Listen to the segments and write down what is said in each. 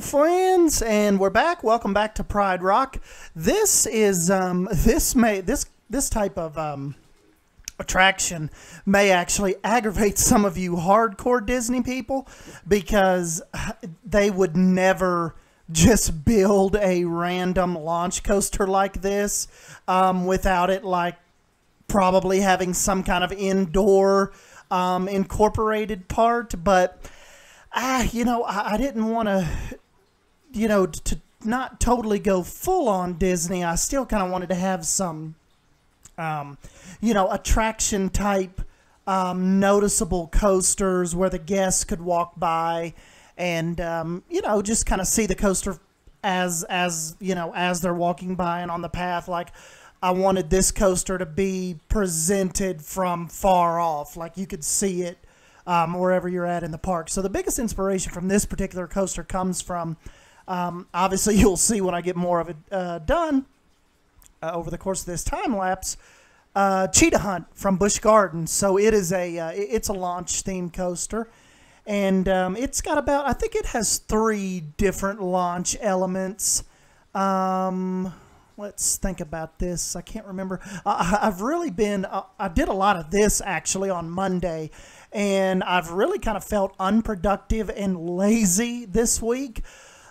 Friends, and we're back. Welcome back to Pride Rock. This is this type of attraction may actually aggravate some of you hardcore Disney people, because they would never just build a random launch coaster like this without it like probably having some kind of indoor incorporated part. But you know, I didn't want to, you know, to not totally go full on Disney. I still kind of wanted to have some, you know, attraction type noticeable coasters where the guests could walk by and, you know, just kind of see the coaster as, you know, as they're walking by and on the path. Like, I wanted this coaster to be presented from far off, like you could see it wherever you're at in the park. So the biggest inspiration from this particular coaster comes from, obviously you'll see when I get more of it done over the course of this time lapse, Cheetah Hunt from Busch Gardens. So it is it's a launch themed coaster, and it's got about, I think it has 3 different launch elements. Let's think about this. I can't remember. I've really been, I did a lot of this actually on Monday, and I've really kind of felt unproductive and lazy this week.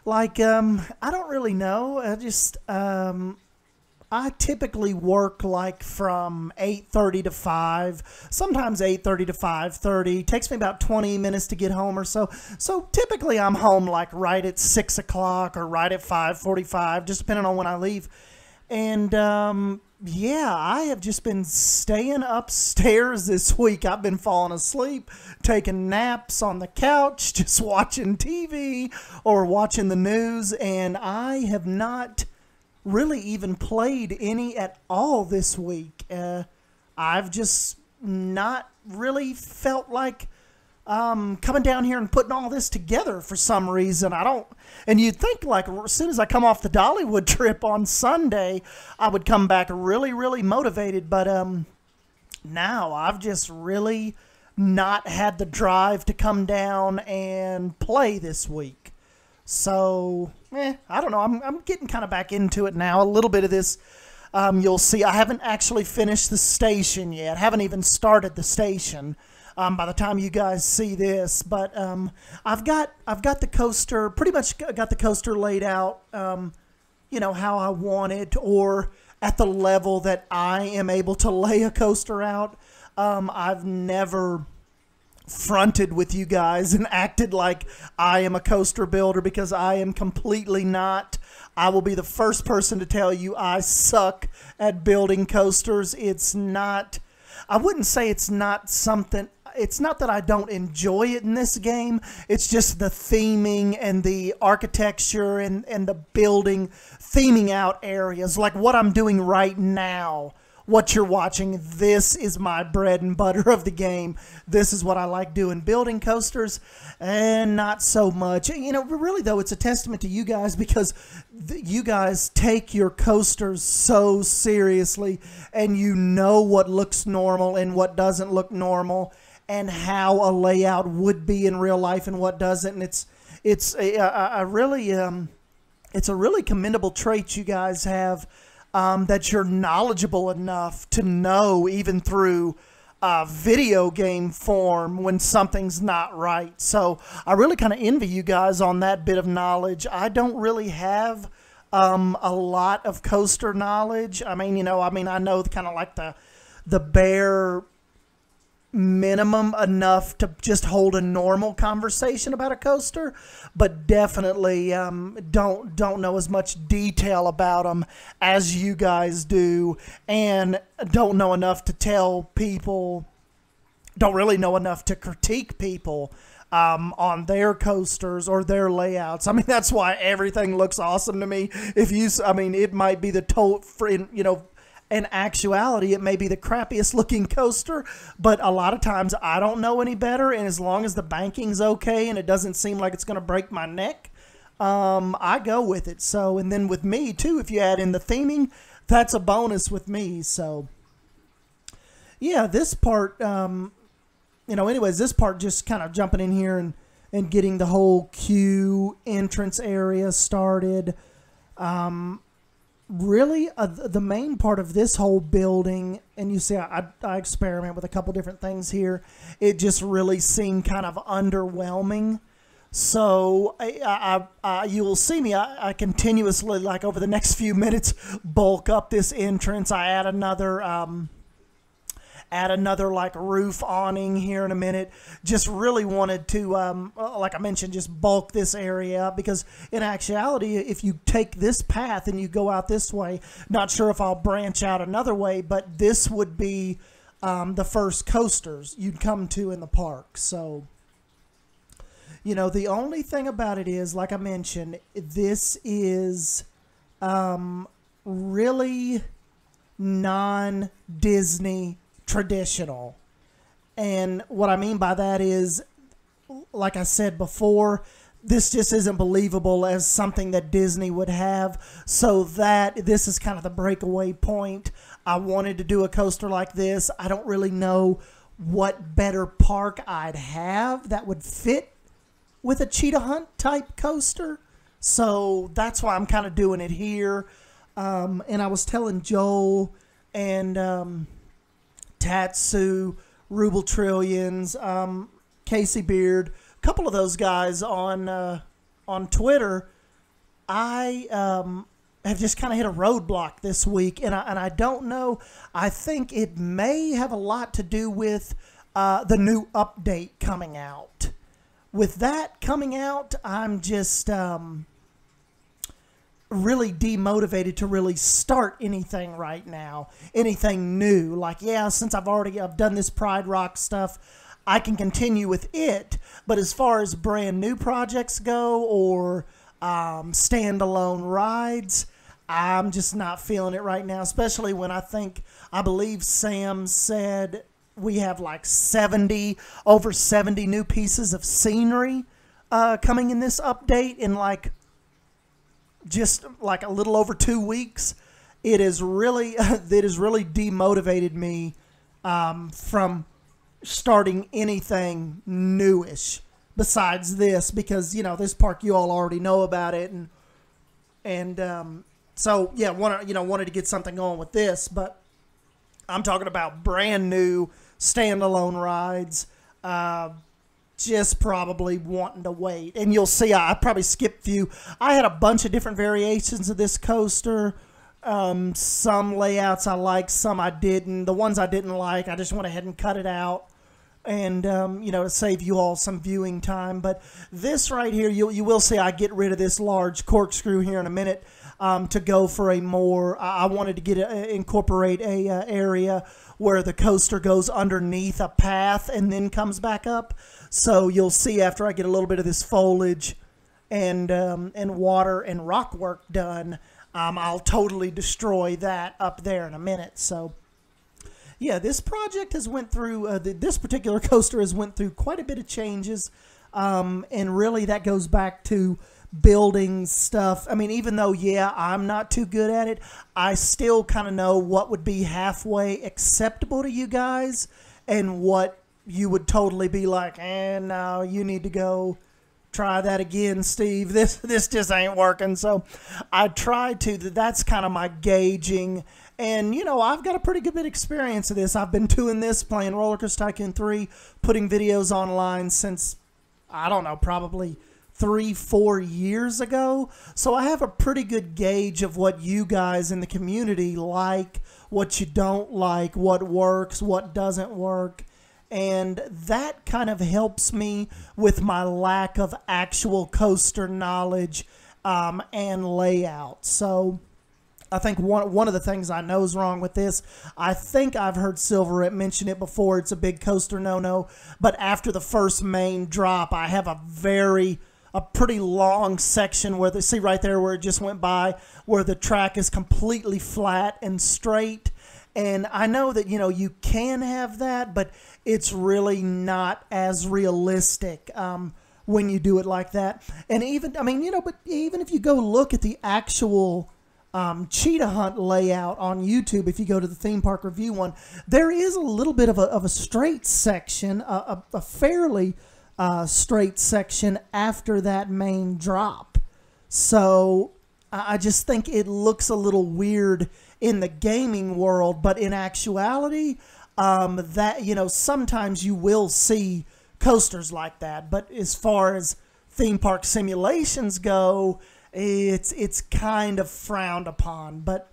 Like, I don't really know. I just, I typically work like from 8:30 to 5, sometimes 8:30 to 5:30. Takes me about 20 minutes to get home or so. So typically I'm home like right at 6 o'clock or right at 5:45, just depending on when I leave. And, yeah, I have just been staying upstairs this week. I've been falling asleep, taking naps on the couch, just watching TV or watching the news, and I have not really even played any at all this week. I've just not really felt like coming down here and putting all this together for some reason. I don't, and you'd think like as soon as I come off the Dollywood trip on Sunday, I would come back really, really motivated. But now I've just really not had the drive to come down and play this week. So, I don't know. I'm getting kind of back into it now. A little bit of this, you'll see. I haven't actually finished the station yet. Haven't even started the station. by the time you guys see this. But I've got the coaster, pretty much got the coaster laid out, you know, how I want it, or at the level that I am able to lay a coaster out. I've never fronted with you guys and acted like I am a coaster builder, because I am completely not. I will be the first person to tell you I suck at building coasters. It's not, I wouldn't say it's not something, it's not that I don't enjoy it in this game. It's just the theming and the architecture and the building, theming out areas. Like what I'm doing right now, what you're watching, this is my bread and butter of the game. This is what I like doing, building coasters, and not so much. You know, really though, it's a testament to you guys, because you guys take your coasters so seriously, and you know what looks normal and what doesn't look normal, and how a layout would be in real life and what doesn't. And it's a really commendable trait you guys have. That you're knowledgeable enough to know, even through video game form, when something's not right. So I really kind of envy you guys on that bit of knowledge. I don't really have a lot of coaster knowledge. I mean, you know, I know kind of like the bare minimum enough to just hold a normal conversation about a coaster, but definitely don't know as much detail about them as you guys do, and don't know enough to tell people, don't really know enough to critique people on their coasters or their layouts. I mean, that's why everything looks awesome to me. If you, I mean, it might be the you know, in actuality, it may be the crappiest looking coaster, but a lot of times I don't know any better, and as long as the banking's okay and it doesn't seem like it's going to break my neck, I go with it. So, and then with me too, if you add in the theming, that's a bonus with me. So, yeah, this part, you know, anyways, this part just kind of jumping in here and getting the whole queue entrance area started. Really, the main part of this whole building, and you see I experiment with a couple different things here, it just really seemed kind of underwhelming. So you will see me, I continuously, like over the next few minutes, bulk up this entrance. I add another like roof awning here in a minute. Just really wanted to, like I mentioned, just bulk this area up, because in actuality, if you take this path and you go out this way, not sure if I'll branch out another way, but this would be the first coasters you'd come to in the park. So, you know, the only thing about it is, like I mentioned, this is really non-Disney traditional. And what I mean by that is, like I said before, this just isn't believable as something that Disney would have. So that this is kind of the breakaway point. I wanted to do a coaster like this. I don't really know what better park I'd have that would fit with a Cheetah Hunt type coaster. So that's why I'm kind of doing it here. And I was telling Joel and Tatsu, Ruble Trillions, Casey Beard, a couple of those guys on Twitter. I have just kind of hit a roadblock this week, and I don't know. I think it may have a lot to do with the new update coming out. With that coming out, I'm just really demotivated to really start anything right now, anything new. Like, yeah, since I've done this Pride Rock stuff, I can continue with it. But as far as brand new projects go, or standalone rides, I'm just not feeling it right now, especially when I believe Sam said we have like over 70 new pieces of scenery coming in this update in just like a little over 2 weeks. It is really demotivated me from starting anything newish besides this, because, you know, this park, you all already know about it, and so yeah, wanted to get something going with this. But I'm talking about brand new standalone rides. just probably wanting to wait. And you'll see I probably skipped a few. I had a bunch of different variations of this coaster. Some layouts I liked, some I didn't. The ones I didn't like, I just went ahead and cut it out. And, you know, to save you all some viewing time. But this right here, you will see I get rid of this large corkscrew here in a minute to go for a more, I wanted to get incorporate a area where the coaster goes underneath a path and then comes back up. So you'll see after I get a little bit of this foliage and water and rock work done, I'll totally destroy that up there in a minute. So yeah, this project has went through, this particular coaster has went through quite a bit of changes. And really that goes back to building stuff. I mean, even though, yeah, I'm not too good at it, I still kind of know what would be halfway acceptable to you guys and what you would totally be like, no, you need to go try that again, Steve. This just ain't working. So I try to, that's kind of my gauging. And, you know, I've got a pretty good bit of experience of this. I've been doing this, playing Roller Coaster Tycoon 3, putting videos online since, I don't know, probably 3-4 years ago. So I have a pretty good gauge of what you guys in the community like, what you don't like, what works, what doesn't work. And that kind of helps me with my lack of actual coaster knowledge and layout. So I think one of the things I know is wrong with this, I think I've heard Silverette mention it before, it's a big coaster no-no, but after the first main drop, I have a pretty long section where, see right there where it just went by, where the track is completely flat and straight. And I know that, you know, you can have that, but it's really not as realistic when you do it like that. And even, I mean, you know, but even if you go look at the actual Cheetah Hunt layout on YouTube, if you go to the theme park review one, there is a little bit of a straight section, a fairly straight section after that main drop. So I just think it looks a little weird in the gaming world, but in actuality, that, you know, sometimes you will see coasters like that. But as far as theme park simulations go, it's kind of frowned upon. But,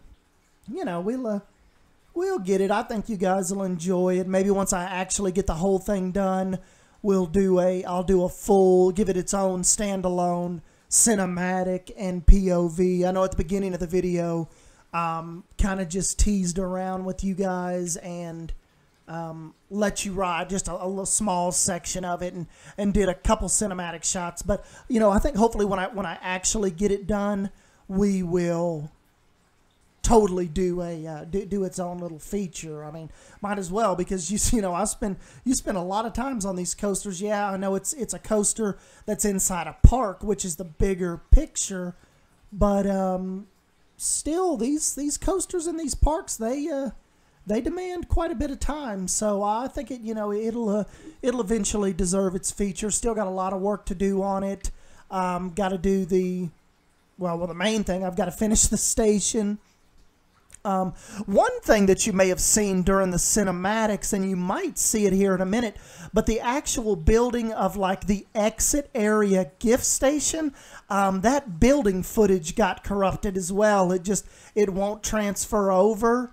you know, we'll get it. I think you guys will enjoy it. Maybe once I actually get the whole thing done, I'll do a full, give it its own standalone cinematic and POV. I know at the beginning of the video, kind of just teased around with you guys and let you ride just a little small section of it and did a couple cinematic shots. But, you know, I think hopefully when I actually get it done, we will totally do its own little feature. I mean, might as well, because you know, you spend a lot of times on these coasters. Yeah, I know it's a coaster that's inside a park, which is the bigger picture, but still these coasters in these parks, they demand quite a bit of time. So I think it'll eventually deserve its feature. Still got a lot of work to do on it. Got to do the main thing. I've got to finish the station. One thing that you may have seen during the cinematics, and you might see it here in a minute, but the actual building of like the exit area gift station, that building footage got corrupted as well. It won't transfer over,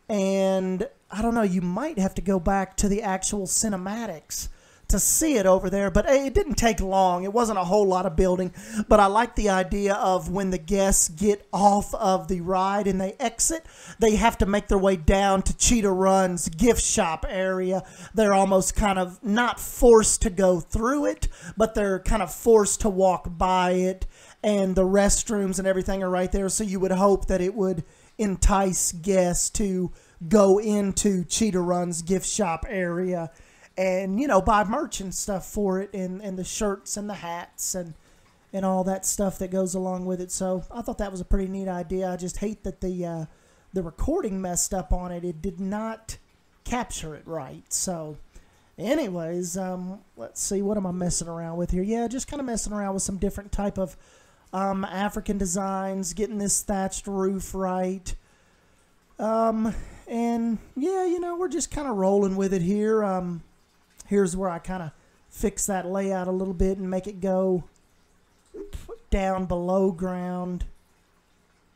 and I don't know, you might have to go back to the actual cinematics to see it over there, but it didn't take long. It wasn't a whole lot of building, but I like the idea of when the guests get off of the ride and they exit, they have to make their way down to Cheetah Run's gift shop area. They're almost kind of not forced to go through it, but they're kind of forced to walk by it, and the restrooms and everything are right there, so you would hope that it would entice guests to go into Cheetah Run's gift shop area and, you know, buy merch and stuff for it, and the shirts and the hats and all that stuff that goes along with it. So I thought that was a pretty neat idea. I just hate that the recording messed up on it. It did not capture it right. So anyways, let's see, what am I messing around with here? Yeah, just kind of messing around with some different type of African designs, getting this thatched roof right. And yeah, you know, we're just kind of rolling with it here. Here's where I kind of fix that layout a little bit and make it go down below ground.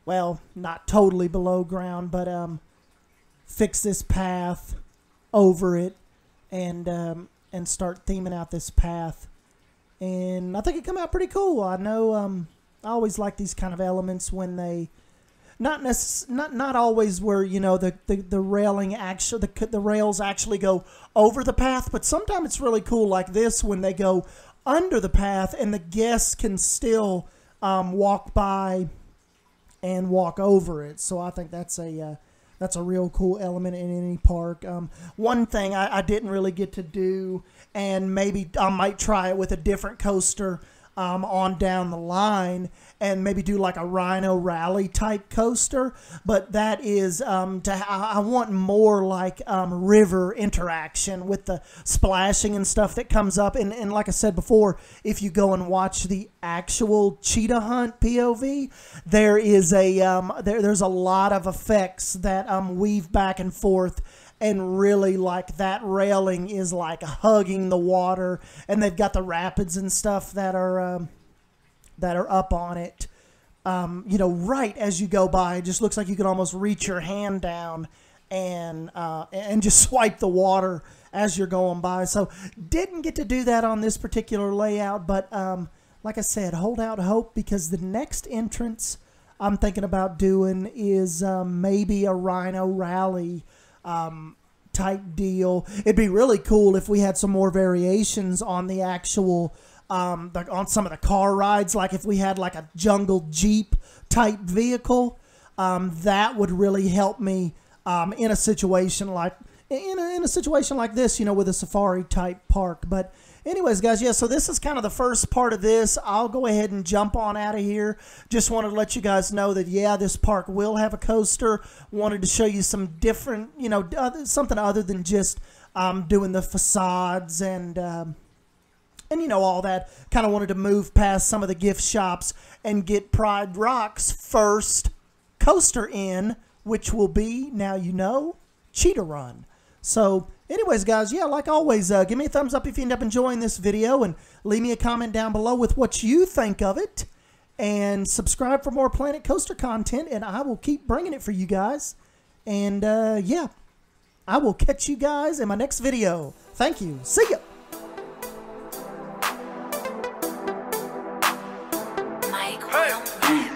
Well, not totally below ground, but fix this path over it and start theming out this path. And I think it come out pretty cool. I know I always like these kind of elements when they not always where, you know, the railing actually the rails actually go over the path, but sometimes it's really cool like this when they go under the path and the guests can still walk by and walk over it. So I think that's a real cool element in any park. One thing I didn't really get to do, and maybe I might try it with a different coaster on down the line, and maybe do like a Rhino Rally type coaster, but that is I want more like river interaction with the splashing and stuff that comes up, and like I said before, if you go and watch the actual Cheetah Hunt POV, there is there's a lot of effects that weave back and forth, and really like that railing is like hugging the water, and they've got the rapids and stuff that are up on it. You know, right as you go by, it just looks like you could almost reach your hand down and just swipe the water as you're going by. So didn't get to do that on this particular layout, but like I said, hold out hope, because the next entrance I'm thinking about doing is maybe a Rhino Rally type deal. It'd be really cool if we had some more variations on the actual on some of the car rides, like if we had like a jungle Jeep type vehicle. That would really help me in a situation like in a situation like this, you know, with a safari type park. But anyways, guys, yeah, so this is kind of the first part of this. I'll go ahead and jump on out of here. Just wanted to let you guys know that, yeah, this park will have a coaster. Wanted to show you some different, you know, something other than just doing the facades and you know, all that. Kind of wanted to move past some of the gift shops and get Pride Rock's first coaster in, which will be, now you know, Cheetah Run. So anyways, guys, yeah, like always, give me a thumbs up if you end up enjoying this video, and leave me a comment down below with what you think of it, and subscribe for more Planet Coaster content, and I will keep bringing it for you guys. And yeah, I will catch you guys in my next video. Thank you. See ya. Hey.